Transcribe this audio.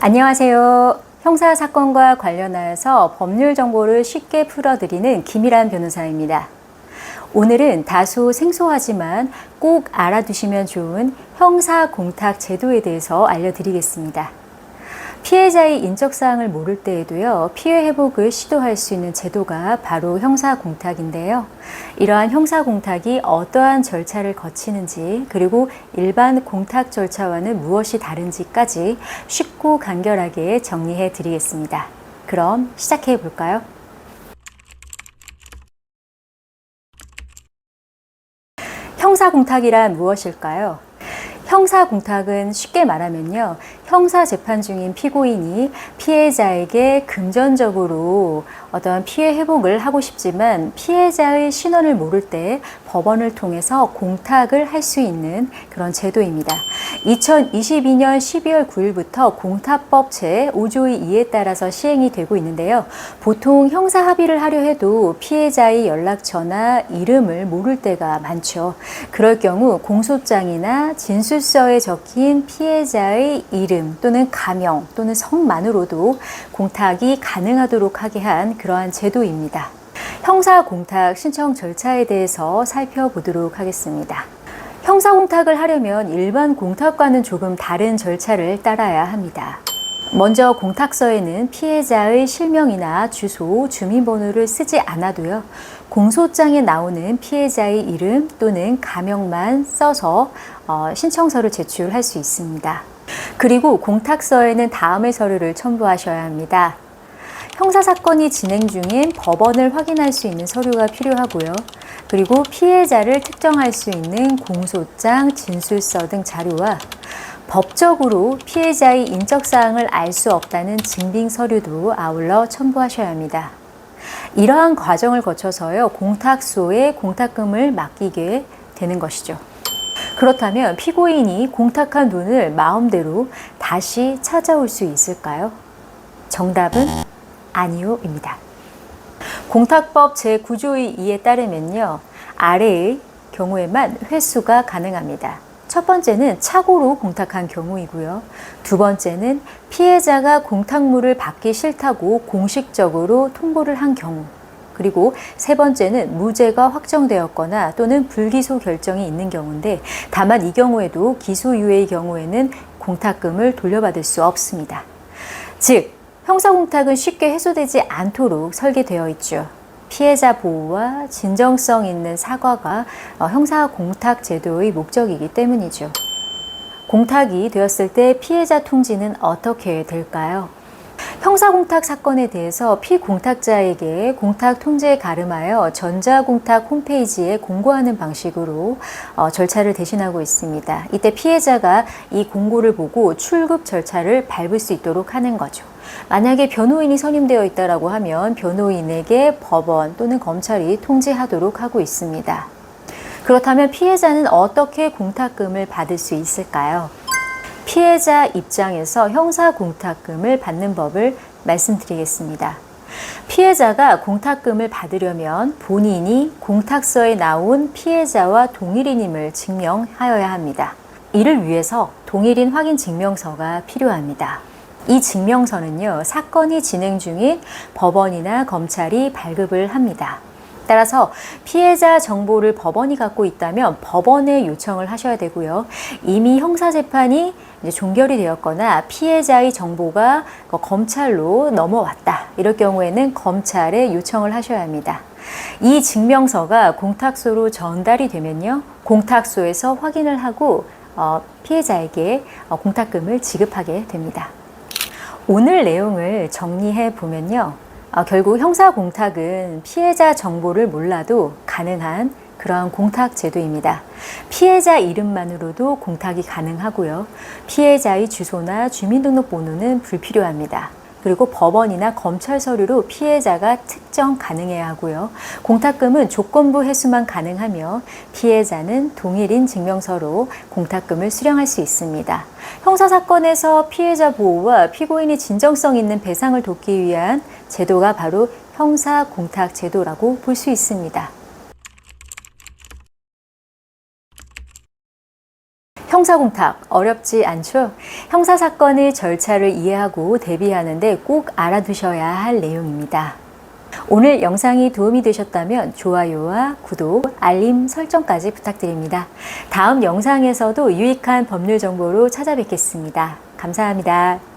안녕하세요. 형사사건과 관련하여서 법률 정보를 쉽게 풀어드리는 김일환 변호사입니다. 오늘은 다소 생소하지만 꼭 알아두시면 좋은 형사공탁 제도에 대해서 알려드리겠습니다. 피해자의 인적사항을 모를 때에도요, 피해 회복을 시도할 수 있는 제도가 바로 형사공탁인데요. 이러한 형사공탁이 어떠한 절차를 거치는지, 그리고 일반 공탁 절차와는 무엇이 다른지까지 쉽고 간결하게 정리해 드리겠습니다. 그럼 시작해 볼까요? 형사공탁이란 무엇일까요? 형사공탁은 쉽게 말하면요, 형사재판 중인 피고인이 피해자에게 금전적으로 어떤 피해 회복을 하고 싶지만 피해자의 신원을 모를 때 법원을 통해서 공탁을 할 수 있는 그런 제도입니다. 2022년 12월 9일부터 공탁법 제5조의 2에 따라서 시행이 되고 있는데요. 보통 형사 합의를 하려 해도 피해자의 연락처나 이름을 모를 때가 많죠. 그럴 경우 공소장이나 진술서에 적힌 피해자의 이름 또는 가명 또는 성만으로도 공탁이 가능하도록 하게 한 그러한 제도입니다. 형사공탁 신청 절차에 대해서 살펴보도록 하겠습니다. 형사공탁을 하려면 일반 공탁과는 조금 다른 절차를 따라야 합니다. 먼저 공탁서에는 피해자의 실명이나 주소, 주민번호를 쓰지 않아도요, 공소장에 나오는 피해자의 이름 또는 가명만 써서 신청서를 제출할 수 있습니다. 그리고 공탁서에는 다음의 서류를 첨부하셔야 합니다. 형사사건이 진행 중인 법원을 확인할 수 있는 서류가 필요하고요. 그리고 피해자를 특정할 수 있는 공소장, 진술서 등 자료와 법적으로 피해자의 인적사항을 알 수 없다는 증빙서류도 아울러 첨부하셔야 합니다. 이러한 과정을 거쳐서요, 공탁소에 공탁금을 맡기게 되는 것이죠. 그렇다면 피고인이 공탁한 돈을 마음대로 다시 찾아올 수 있을까요? 정답은 아니요입니다. 공탁법 제9조의 2에 따르면요, 아래의 경우에만 회수가 가능합니다. 첫 번째는 착오로 공탁한 경우이고요. 두 번째는 피해자가 공탁물을 받기 싫다고 공식적으로 통보를 한 경우. 그리고 세 번째는 무죄가 확정되었거나 또는 불기소 결정이 있는 경우인데, 다만 이 경우에도 기소유예의 경우에는 공탁금을 돌려받을 수 없습니다. 즉, 형사공탁은 쉽게 해소되지 않도록 설계되어 있죠. 피해자 보호와 진정성 있는 사과가 형사공탁 제도의 목적이기 때문이죠. 공탁이 되었을 때 피해자 통지는 어떻게 될까요? 형사공탁 사건에 대해서 피공탁자에게 공탁 통지에 가름하여 전자공탁 홈페이지에 공고하는 방식으로 절차를 대신하고 있습니다. 이때 피해자가 이 공고를 보고 출급 절차를 밟을 수 있도록 하는 거죠. 만약에 변호인이 선임되어 있다고 하면 변호인에게 법원 또는 검찰이 통지하도록 하고 있습니다. 그렇다면 피해자는 어떻게 공탁금을 받을 수 있을까요? 피해자 입장에서 형사공탁금을 받는 법을 말씀드리겠습니다. 피해자가 공탁금을 받으려면 본인이 공탁서에 나온 피해자와 동일인임을 증명하여야 합니다. 이를 위해서 동일인 확인 증명서가 필요합니다. 이 증명서는요, 사건이 진행 중인 법원이나 검찰이 발급을 합니다. 따라서 피해자 정보를 법원이 갖고 있다면 법원에 요청을 하셔야 되고요. 이미 형사재판이 종결이 되었거나 피해자의 정보가 검찰로 넘어왔다, 이럴 경우에는 검찰에 요청을 하셔야 합니다. 이 증명서가 공탁소로 전달이 되면요, 공탁소에서 확인을 하고 피해자에게 공탁금을 지급하게 됩니다. 오늘 내용을 정리해 보면요, 결국 형사공탁은 피해자 정보를 몰라도 가능한 그러한 공탁 제도입니다. 피해자 이름만으로도 공탁이 가능하고요. 피해자의 주소나 주민등록번호는 불필요합니다. 그리고 법원이나 검찰 서류로 피해자가 특정 가능해야 하고요. 공탁금은 조건부 회수만 가능하며 피해자는 동일인 증명서로 공탁금을 수령할 수 있습니다. 형사사건에서 피해자 보호와 피고인이 진정성 있는 배상을 돕기 위한 제도가 바로 형사공탁 제도라고 볼 수 있습니다. 형사공탁 어렵지 않죠? 형사사건의 절차를 이해하고 대비하는데 꼭 알아두셔야 할 내용입니다. 오늘 영상이 도움이 되셨다면 좋아요와 구독, 알림 설정까지 부탁드립니다. 다음 영상에서도 유익한 법률 정보로 찾아뵙겠습니다. 감사합니다.